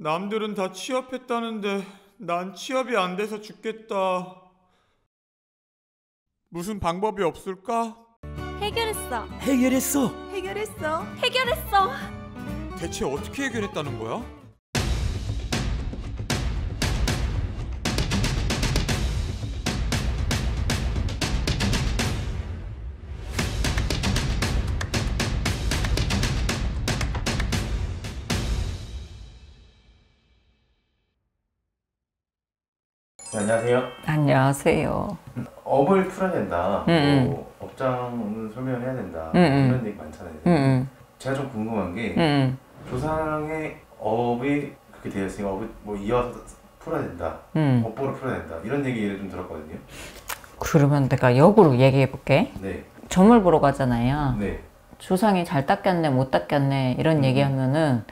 남들은 다 취업했다는데 난 취업이 안 돼서 죽겠다. 무슨 방법이 없을까? 해결했어. 해결했어. 해결했어. 해결했어. 대체 어떻게 해결했다는 거야? 네, 안녕하세요. 안녕하세요. 업을 풀어야 된다. 뭐 업장을 설명을 해야 된다. 이런 얘기 많잖아요. 제가 좀 궁금한 게 조상의 업이 그렇게 되어 있으니까 업을 뭐 이어서 풀어야 된다. 업보를 풀어야 된다. 이런 얘기를 좀 들었거든요. 그러면 내가 역으로 얘기해 볼게. 네. 점을 보러 가잖아요. 네. 조상이 잘 닦였네 못 닦였네 이런 얘기하면은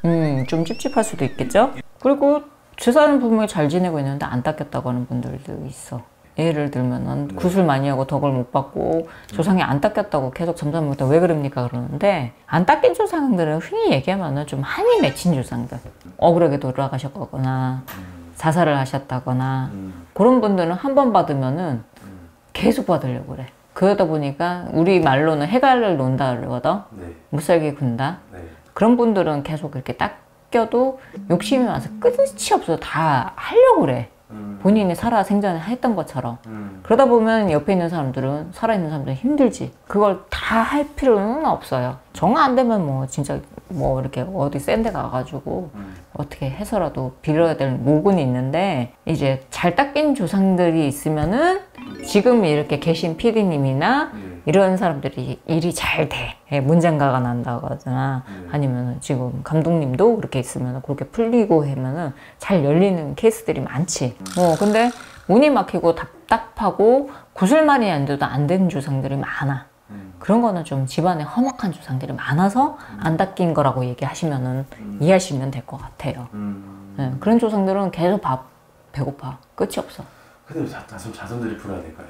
네. 좀 찝찝할 수도 있겠죠. 그리고 주사는 분명히 잘 지내고 있는데 안 닦였다고 하는 분들도 있어. 예를 들면 굿을 많이 하고 덕을 못 받고 조상이 안 닦였다고 계속 점잖부터 왜 그럽니까 그러는데, 안 닦인 조상들은 흔히 얘기하면 좀 한이 맺힌 조상들, 억울하게 돌아가셨거나 자살을 하셨다거나 그런 분들은 한 번 받으면은 계속 받으려고 그래. 그러다 보니까 우리 말로는 해갈을 논다 그러거든. 네. 못살게 군다. 네. 그런 분들은 계속 이렇게 닦여도 욕심이 많아서 끝이 없어 다 하려고 그래. 본인이 살아 생전에 했던 것처럼. 그러다 보면 옆에 있는 사람들은, 살아있는 사람들은 힘들지. 그걸 다 할 필요는 없어요. 정 안 되면 뭐 진짜 뭐 이렇게 어디 센 데 가가지고 어떻게 해서라도 빌어야 될 목은 있는데, 이제 잘 닦인 조상들이 있으면은 지금 이렇게 계신 PD님이나 이런 사람들이 일이 잘 돼. 문장가가 난다거나 아니면 지금 감독님도 그렇게 있으면 그렇게 풀리고 하면은 잘 열리는 케이스들이 많지. 근데 운이 막히고 답답하고 구슬만이 안 돼도 안 되는 조상들이 많아. 그런 거는 좀 집안에 험악한 조상들이 많아서 안 닦인 거라고 얘기하시면은 이해하시면 될 것 같아요. 네, 그런 조상들은 계속 배고파. 끝이 없어. 근데 왜 자손들이 풀어야 될까요?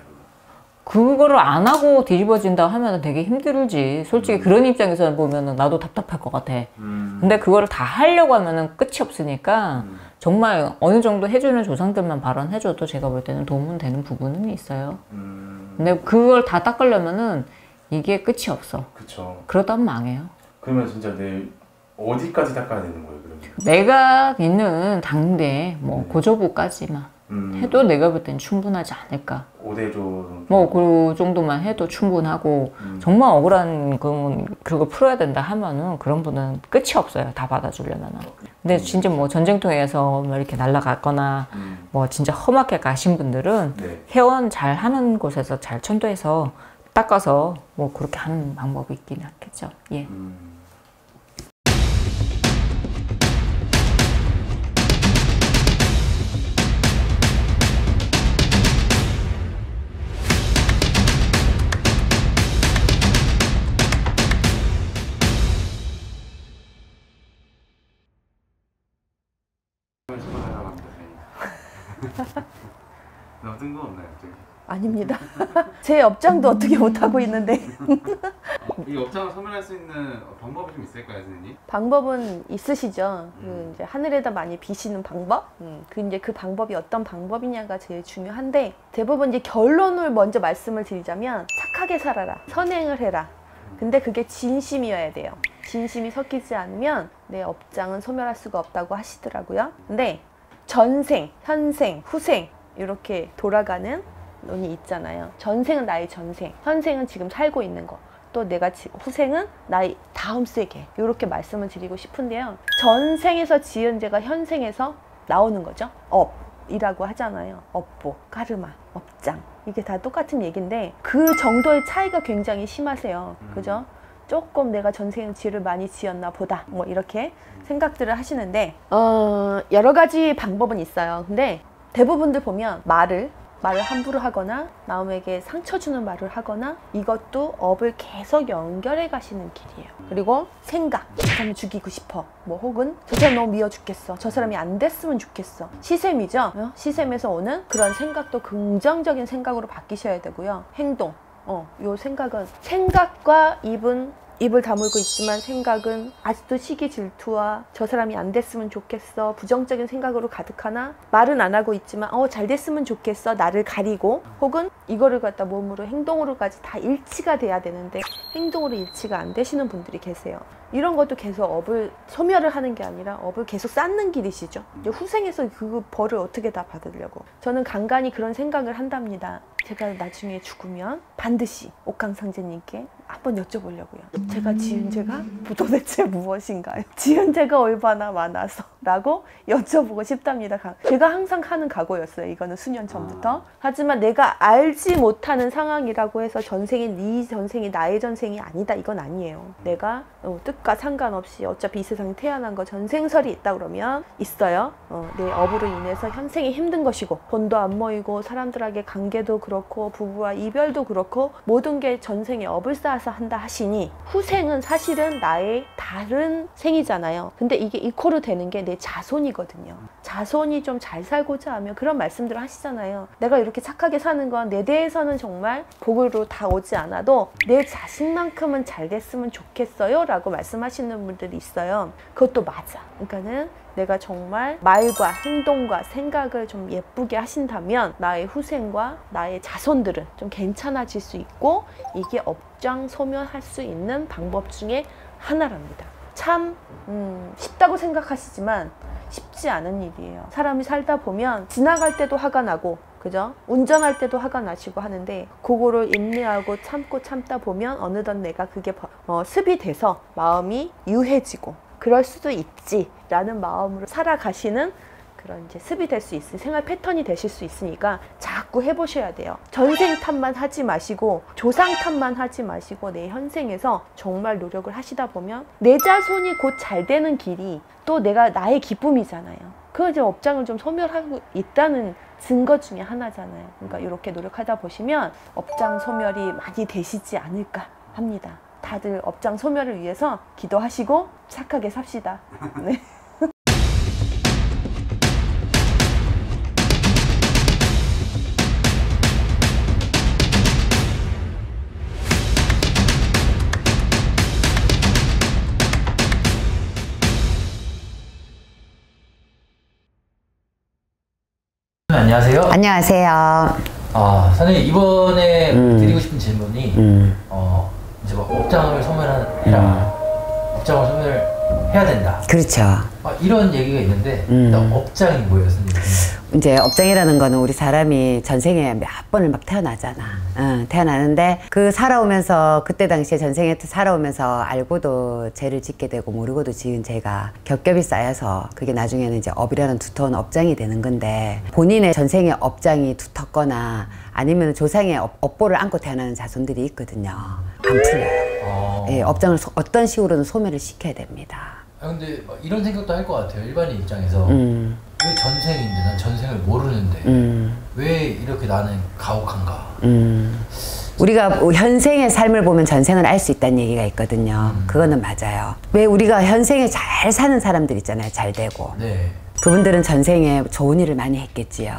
그거를 안 하고 뒤집어진다 하면 되게 힘들지. 솔직히 그런 입장에서 보면은 나도 답답할 것 같아. 근데 그거를 다 하려고 하면은 끝이 없으니까 정말 어느 정도 해주는 조상들만 발언해줘도 제가 볼 때는 도움은 되는 부분은 있어요. 근데 그걸 다 닦으려면은 이게 끝이 없어. 그쵸. 그러다 망해요. 그러면 진짜 내일 어디까지 닦아야 되는 거예요, 그러면? 내가 있는 당대 뭐 고조부까지만 해도 내가 볼 땐 충분하지 않을까. 5대조 정도? 뭐 그 정도만 해도 충분하고, 정말 억울한 그거 풀어야 된다 하면은 그런 분은 끝이 없어요. 다 받아주려면은. 근데 진짜 뭐 전쟁통에서 뭐 이렇게 날아갔거나 뭐 진짜 험하게 가신 분들은 회원 잘 하는 곳에서 잘 천도해서 닦아서 뭐 그렇게 하는 방법이 있긴 하겠죠. 예. 너무 뜬금없나요, 갑자기? 아닙니다. 제 업장도 어떻게 못하고 있는데. 이 업장을 소멸할 수 있는 방법이 좀 있을까요, 선생님? 방법은 있으시죠. 이제 하늘에다 많이 비시는 방법. 이제 그 방법이 어떤 방법이냐가 제일 중요한데, 대부분 이제 결론을 먼저 말씀을 드리자면 착하게 살아라, 선행을 해라. 근데 그게 진심이어야 돼요. 진심이 섞이지 않으면 내 업장은 소멸할 수가 없다고 하시더라고요. 근데 전생, 현생, 후생 이렇게 돌아가는 논이 있잖아요. 전생은 나의 전생, 현생은 지금 살고 있는 거, 또 내가 후생은 나의 다음 세계, 이렇게 말씀을 드리고 싶은데요. 전생에서 지은 죄가 현생에서 나오는 거죠. 업이라고 하잖아요. 업보, 카르마, 업장, 이게 다 똑같은 얘기인데 그 정도의 차이가 굉장히 심하세요. 그죠? 조금 내가 전생에 죄를 많이 지었나 보다, 뭐 이렇게 생각들을 하시는데 여러 가지 방법은 있어요. 근데 대부분들 보면 말을 함부로 하거나 남에게 상처 주는 말을 하거나, 이것도 업을 계속 연결해 가시는 길이에요. 그리고 생각, 저 사람 죽이고 싶어, 뭐 혹은 저 사람 너무 미워 죽겠어, 저 사람이 안 됐으면 좋겠어. 시샘이죠. 시샘에서 오는 그런 생각도 긍정적인 생각으로 바뀌셔야 되고요. 행동, 요 생각은 생각과 입은 입을 다물고 있지만 생각은 아직도 시기 질투와 저 사람이 안 됐으면 좋겠어 부정적인 생각으로 가득하나 말은 안 하고 있지만 잘 됐으면 좋겠어 나를 가리고 혹은 이거를 갖다 몸으로 행동으로까지 다 일치가 돼야 되는데 행동으로 일치가 안 되시는 분들이 계세요. 이런 것도 계속 업을 소멸을 하는 게 아니라 업을 계속 쌓는 길이시죠. 이제 후생에서 그 벌을 어떻게 다 받으려고. 저는 간간히 그런 생각을 한답니다. 제가 나중에 죽으면 반드시 옥황상제님께 한번 여쭤보려고요. 제가 지은 죄가 도대체 무엇인가요? 지은 죄가 얼마나 많아서 라고 여쭤보고 싶답니다. 제가 항상 하는 각오였어요. 이거는 수년 전부터. 하지만 내가 알지 못하는 상황이라고 해서 전생이 네 전생이 나의 전생이 아니다 이건 아니에요. 내가 뜻과 상관없이 어차피 이 세상에 태어난 거 전생설이 있다 그러면 있어요. 내 업으로 인해서 현생이 힘든 것이고 돈도 안 모이고 사람들에게 관계도 그렇고 부부와 이별도 그렇고 모든 게 전생에 업을 쌓아서 한다 하시니 후생은 사실은 나의 다른 생이잖아요. 근데 이게 이코로 되는 게 내 자손이거든요. 자손이 좀 잘 살고자 하면 그런 말씀들을 하시잖아요. 내가 이렇게 착하게 사는 건 내 대해서는 정말 복으로 다 오지 않아도 내 자식만큼은 잘 됐으면 좋겠어요 라고 말씀하시는 분들이 있어요. 그것도 맞아. 그러니까는 내가 정말 말과 행동과 생각을 좀 예쁘게 하신다면 나의 후생과 나의 자손들은 좀 괜찮아질 수 있고 이게 업장 소멸할 수 있는 방법 중에 하나랍니다. 참 쉽다고 생각하시지만 쉽지 않은 일이에요. 사람이 살다 보면 지나갈 때도 화가 나고 그죠? 운전할 때도 화가 나시고 하는데 그거를 인내하고 참다 보면 어느덧 내가 그게 습이 돼서 마음이 유해지고 그럴 수도 있지 라는 마음으로 살아가시는 그런 이제 습이 될 수 있으니 생활 패턴이 되실 수 있으니까 자꾸 해보셔야 돼요. 전생 탓만 하지 마시고 조상 탓만 하지 마시고 내 현생에서 정말 노력을 하시다 보면 내 자손이 곧 잘 되는 길이 또 나의 기쁨이잖아요. 그 이제 업장을 좀 소멸하고 있다는 증거 중에 하나잖아요. 그러니까 이렇게 노력하다 보시면 업장 소멸이 많이 되시지 않을까 합니다. 다들 업장 소멸을 위해서 기도하시고 착하게 삽시다. 네. 안녕하세요. 안녕하세요. 선생님 이번에 드리고 싶은 질문이 이제 막 업장을 소멸해라, 업장을 소멸해야 된다. 그렇죠. 이런 얘기가 있는데 일단 업장이 뭐예요, 선생님? 이제 업장이라는 거는 우리 사람이 전생에 몇 번을 막 태어나잖아. 태어나는데 그 살아오면서 그때 당시에 전생에 살아오면서 알고도 죄를 짓게 되고 모르고도 지은 죄가 겹겹이 쌓여서 그게 나중에는 이제 업이라는 두터운 업장이 되는 건데 본인의 전생의 업장이 두텁거나 아니면 조상의 업보를 안고 태어나는 자손들이 있거든요. 안 풀려요. 예, 업장을 어떤 식으로든 소멸을 시켜야 됩니다. 근데 이런 생각도 할 것 같아요. 일반인 입장에서 왜 전생인데 난 전생을 모르는데 왜 이렇게 나는 가혹한가? 우리가 현생의 삶을 보면 전생을 알 수 있다는 얘기가 있거든요. 그거는 맞아요. 왜 우리가 현생에 잘 사는 사람들 있잖아요. 잘 되고. 네. 그분들은 전생에 좋은 일을 많이 했겠지요.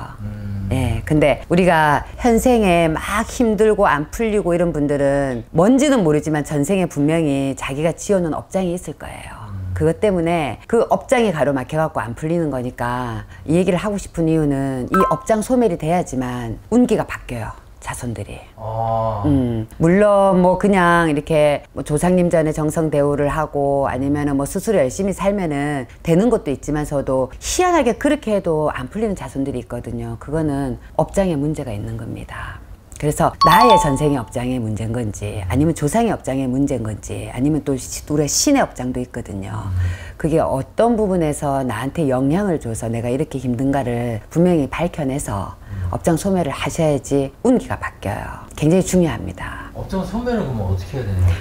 예, 근데 우리가 현생에 막 힘들고 안 풀리고 이런 분들은 뭔지는 모르지만 전생에 분명히 자기가 지어놓은 업장이 있을 거예요. 그것 때문에 그 업장이 가로막혀갖고 안 풀리는 거니까 이 얘기를 하고 싶은 이유는 이 업장 소멸이 돼야지만 운기가 바뀌어요. 자손들이. 물론 뭐 그냥 이렇게 뭐 조상님 전에 정성 대우를 하고 아니면은 뭐 스스로 열심히 살면은 되는 것도 있지만서도 희한하게 그렇게 해도 안 풀리는 자손들이 있거든요. 그거는 업장에 문제가 있는 겁니다. 그래서 나의 전생의 업장의 문제인 건지 아니면 조상의 업장의 문제인 건지 아니면 또 우리가 신의 업장도 있거든요. 그게 어떤 부분에서 나한테 영향을 줘서 내가 이렇게 힘든가를 분명히 밝혀내서 업장 소멸을 하셔야지 운기가 바뀌어요. 굉장히 중요합니다. 업장 소멸을 그러면 어떻게 해야 되는 거예요?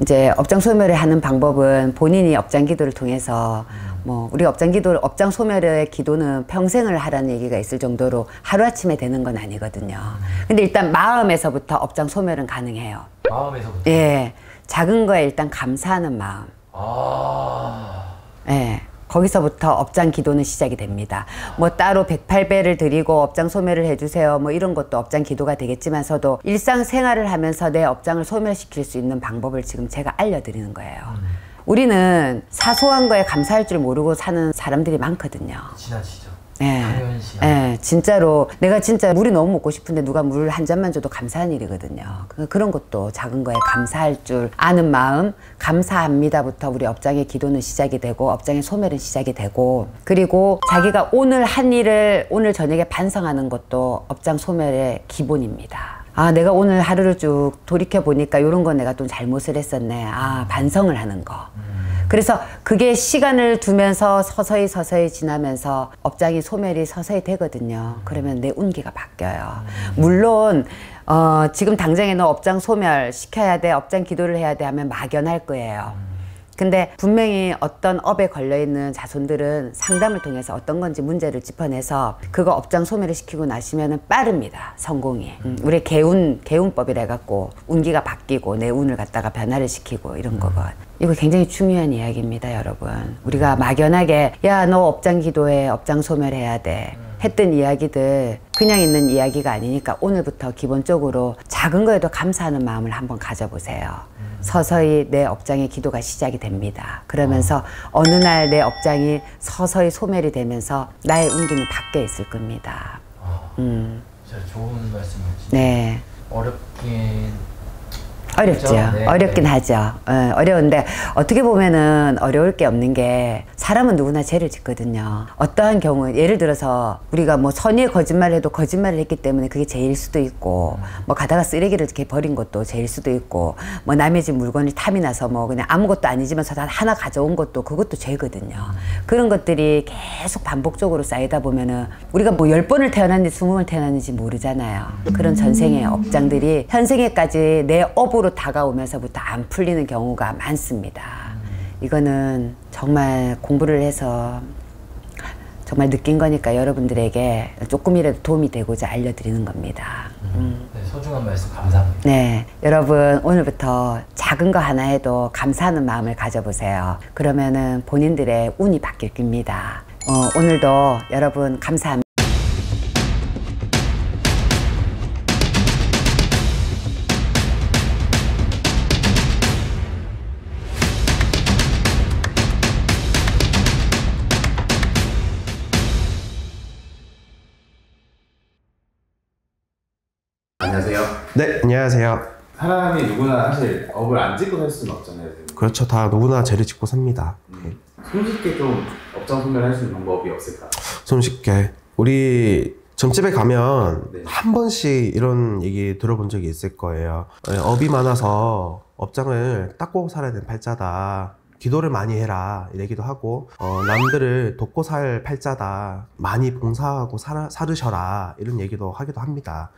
이제 업장 소멸을 하는 방법은 본인이 업장 기도를 통해서 뭐 우리 업장 소멸의 기도는 평생을 하라는 얘기가 있을 정도로 하루아침에 되는 건 아니거든요. 근데 일단 마음에서부터 업장 소멸은 가능해요. 마음에서부터? 예. 작은 거에 일단 감사하는 마음. 아. 예. 거기서부터 업장 기도는 시작이 됩니다. 뭐 따로 108배를 드리고 업장 소멸을 해주세요. 뭐 이런 것도 업장 기도가 되겠지만서도 일상생활을 하면서 내 업장을 소멸시킬 수 있는 방법을 지금 제가 알려드리는 거예요. 우리는 사소한 거에 감사할 줄 모르고 사는 사람들이 많거든요. 지나치죠. 네. 네, 진짜로 내가 진짜 물이 너무 먹고 싶은데 누가 물 한 잔만 줘도 감사한 일이거든요. 그런 것도 작은 거에 감사할 줄 아는 마음, 감사합니다부터 우리 업장의 기도는 시작이 되고 업장의 소멸은 시작이 되고, 그리고 자기가 오늘 한 일을 오늘 저녁에 반성하는 것도 업장 소멸의 기본입니다. 아, 내가 오늘 하루를 쭉 돌이켜 보니까 이런 거 내가 좀 잘못을 했었네. 아, 반성을 하는 거. 그래서 그게 시간을 두면서 서서히 지나면서 업장이 소멸이 서서히 되거든요. 그러면 내 운기가 바뀌어요. 물론 지금 당장에 너 업장 소멸 시켜야 돼, 업장 기도를 해야 돼 하면 막연할 거예요. 근데 분명히 어떤 업에 걸려있는 자손들은 상담을 통해서 어떤 건지 문제를 짚어내서 그거 업장 소멸을 시키고 나시면은 빠릅니다, 성공이. 우리 개운법이라 해갖고 운기가 바뀌고 내 운을 갖다가 변화를 시키고 이런 거거든. 이거 굉장히 중요한 이야기입니다, 여러분. 우리가 막연하게 야, 너 업장 기도해, 업장 소멸해야 돼 했던 이야기들 그냥 있는 이야기가 아니니까 오늘부터 기본적으로 작은 거에도 감사하는 마음을 한번 가져보세요. 서서히 내 업장의 기도가 시작이 됩니다. 그러면서 어느 날 내 업장이 서서히 소멸이 되면서 나의 운기는 바뀌어 있을 겁니다. 진짜 좋은 말씀이시죠. 네. 어렵긴 어렵죠. 네. 어렵긴 하죠. 어려운데 어떻게 보면은 어려울 게 없는 게 사람은 누구나 죄를 짓거든요. 어떠한 경우 예를 들어서 우리가 뭐 선의의 거짓말을 해도 거짓말을 했기 때문에 그게 죄일 수도 있고, 뭐 가다가 쓰레기를 이렇게 버린 것도 죄일 수도 있고, 뭐 남의 집 물건을 탐이 나서 뭐 그냥 아무것도 아니지만서 다 하나 가져온 것도 그것도 죄거든요. 그런 것들이 계속 반복적으로 쌓이다 보면은 우리가 뭐 10번을 태어났는지 20번을 태어났는지 모르잖아요. 그런 전생의 업장들이 현생에까지 내 업으로 다가오면서부터 안 풀리는 경우가 많습니다. 이거는 정말 공부를 해서 정말 느낀 거니까 여러분들에게 조금이라도 도움이 되고자 알려드리는 겁니다. 네, 소중한 말씀 감사합니다. 네, 여러분 오늘부터 작은 거 하나 해도 감사하는 마음을 가져보세요. 그러면은 본인들의 운이 바뀔 겁니다. 오늘도 여러분 감사합니다. 안녕하세요. 네, 안녕하세요. 사람이 누구나 사실 업을 안 짓고 살 수는 없잖아요. 그렇죠. 다 누구나 죄를 짓고 삽니다. 손쉽게 좀 업장 소멸할 수 있는 방법이 없을까? 손쉽게. 우리 점집에 가면 네. 한 번씩 이런 얘기 들어본 적이 있을 거예요. 업이 많아서 업장을 닦고 살아야 되는 팔자다. 기도를 많이 해라 이 얘기도 하고, 남들을 돕고 살 팔자다, 많이 봉사하고 살으셔라 이런 얘기도 하기도 합니다.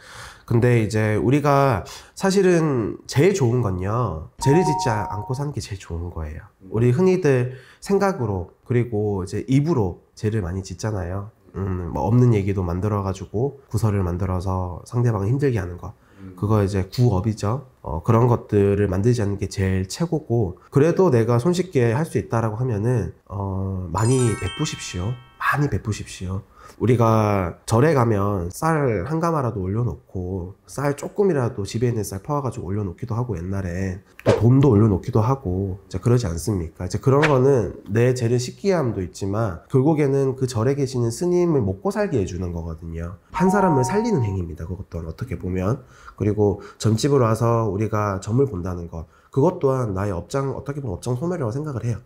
근데 이제 우리가 사실은 제일 좋은 건요, 죄를 짓지 않고 사는 게 제일 좋은 거예요. 우리 흔히들 생각으로 그리고 이제 입으로 죄를 많이 짓잖아요. 뭐 없는 얘기도 만들어가지고 구설을 만들어서 상대방을 힘들게 하는 거, 그거 이제 구업이죠. 그런 것들을 만들지 않는 게 제일 최고고, 그래도 내가 손쉽게 할 수 있다라고 하면은 많이 베푸십시오. 많이 베푸십시오. 우리가 절에 가면 쌀 한 가마라도 올려놓고, 쌀 조금이라도 집에 있는 쌀 퍼와가지고 올려놓기도 하고, 옛날에 또 돈도 올려놓기도 하고, 이제 그러지 않습니까? 이제 그런 거는 내 죄를 씻게 함도 있지만 결국에는 그 절에 계시는 스님을 먹고 살게 해주는 거거든요. 한 사람을 살리는 행위입니다. 그것 또한 어떻게 보면. 그리고 점집으로 와서 우리가 점을 본다는 것, 그것 또한 나의 업장, 어떻게 보면 업장 소멸이라고 생각을 해요.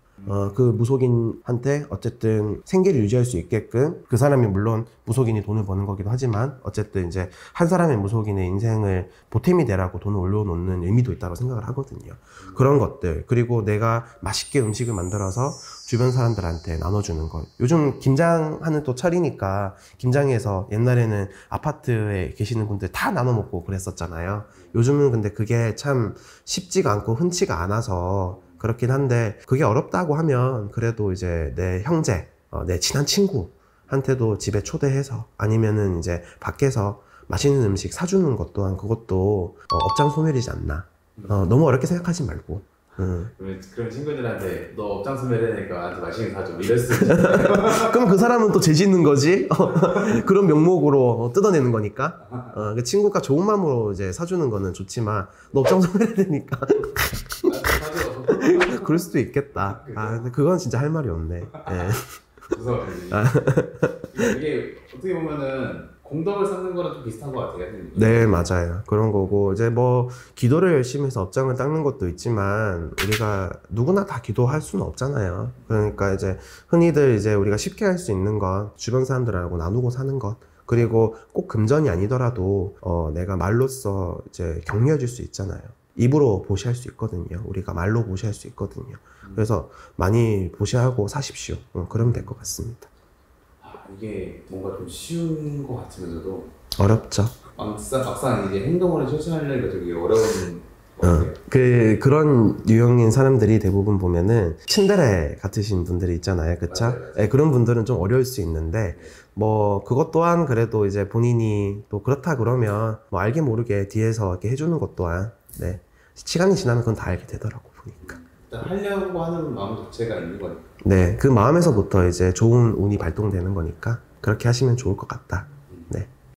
그 무속인한테 어쨌든 생계를 유지할 수 있게끔, 그 사람이 물론 무속인이 돈을 버는 거기도 하지만 어쨌든 이제 한 사람의 무속인의 인생을 보탬이 되라고 돈을 올려놓는 의미도 있다고 생각을 하거든요. 그런 것들, 그리고 내가 맛있게 음식을 만들어서 주변 사람들한테 나눠주는 것. 요즘 김장하는 또 철이니까 김장해서 옛날에는 아파트에 계시는 분들 다 나눠 먹고 그랬었잖아요. 요즘은 근데 그게 참 쉽지가 않고 흔치가 않아서 그렇긴 한데, 그게 어렵다고 하면 그래도 이제 내 형제, 내 친한 친구한테도 집에 초대해서, 아니면은 이제 밖에서 맛있는 음식 사주는 것 또한, 그것도 업장 소멸이지 않나. 너무 어렵게 생각하지 말고 그런 친구들한테 너 업장 선배라니까 나한테 맛있는 거 사줘 이럴 수 있잖아요. 그럼 그 사람은 또 죄 짓는 거지. 그런 명목으로 뜯어내는 거니까. 그 친구가 좋은 마음으로 이제 사주는 거는 좋지만 너 업장 선배해야 되니까. 그럴 수도 있겠다. 근데 그건 진짜 할 말이 없네. 예. 무서워. 이게 어떻게 보면은 공덕을 쌓는 거랑 좀 비슷한 것 같아요. 네, 맞아요. 그런 거고 이제 뭐 기도를 열심히 해서 업장을 닦는 것도 있지만 우리가 누구나 다 기도할 수는 없잖아요. 그러니까 이제 흔히들 이제 우리가 쉽게 할 수 있는 건 주변 사람들하고 나누고 사는 것, 그리고 꼭 금전이 아니더라도 내가 말로써 이제 격려해 줄 수 있잖아요. 입으로 보시할 수 있거든요. 우리가 말로 보시할 수 있거든요. 그래서 많이 보시하고 사십시오. 그러면 될 것 같습니다. 이게 뭔가 좀 쉬운 것 같으면서도 어렵죠. 막상 이제 행동으로 실천하려니까 되게 어려운 것 같아요. 그런 유형인 사람들이 대부분 보면은 츤데레 같으신 분들이 있잖아요. 그쵸? 네, 그런 분들은 좀 어려울 수 있는데 뭐 그것 또한 그래도 이제 본인이 또 그렇다 그러면 뭐 알게 모르게 뒤에서 이렇게 해주는 것 또한 네, 시간이 지나면 그건 다 알게 되더라고 보니까. 하려고 하는 마음 자체가 있는 거니까. 네, 그 마음에서부터 이제 좋은 운이 발동되는 거니까 그렇게 하시면 좋을 것 같다.